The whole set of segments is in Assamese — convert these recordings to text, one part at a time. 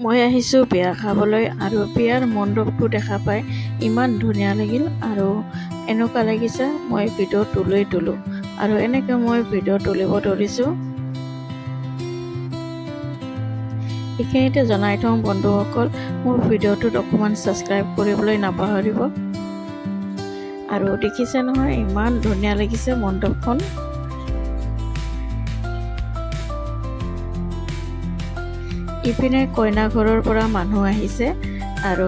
মই আহিছোঁ বিয়া খাবলৈ আৰু বিয়াৰ মণ্ডপটো দেখা পাই ইমান ধুনীয়া লাগিল আৰু এনেকুৱা লাগিছে মই ভিডিঅ' তোলোঁ আৰু এনেকৈ মই ভিডিঅ' তুলিব ধৰিছোঁ। এইখিনিতে জনাই থওঁ বন্ধুসকল, মোৰ ভিডিঅ'টোত অকণমান ছাবস্ক্ৰাইব কৰিবলৈ নাপাহৰিব। আৰু দেখিছে নহয় ইমান ধুনীয়া লাগিছে মণ্ডপখন। ইপিনে কইনা ঘৰৰ পৰা মানুহ আহিছে আৰু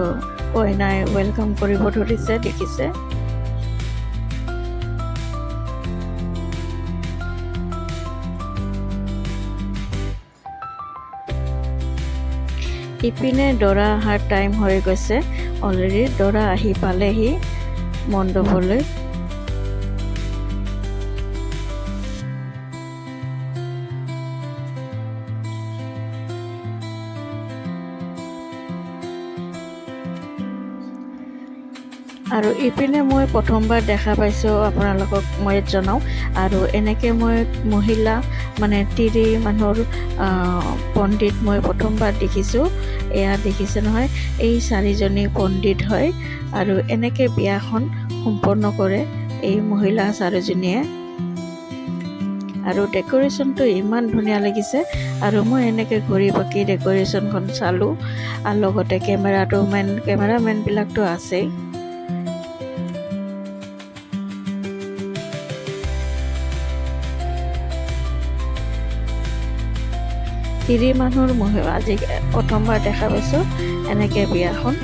কইনাই ৱেলকাম কৰিব ধৰিছে, দেখিছে। ইপিনে দৰা অহাৰ টাইম হৈ গৈছে, অলৰেডি দৰা আহি পালেহি মণ্ডপলৈ। আৰু ইপিনে মই প্ৰথমবাৰ দেখা পাইছোঁ, আপোনালোকক মই জনাওঁ। আৰু এনেকৈ মই মহিলা মানে তিৰি মানুহৰ পণ্ডিত মই প্ৰথমবাৰ দেখিছোঁ। এয়া দেখিছে নহয়, এই 4জনী পণ্ডিত হয় আৰু এনেকৈ বিয়াখন সম্পন্ন কৰে এই মহিলা 4জনীয়ে। আৰু ডেক'ৰেশ্যনটো ইমান ধুনীয়া লাগিছে আৰু মই এনেকৈ ঘূৰি পাকি ডেক'ৰেশ্যনখন চালোঁ আৰু লগতে কেমেৰামেনবিলাকতো আছেই। তিৰি মানুহৰ আজি প্ৰথমবাৰ দেখা পাইছোঁ এনেকৈ বিয়াখন।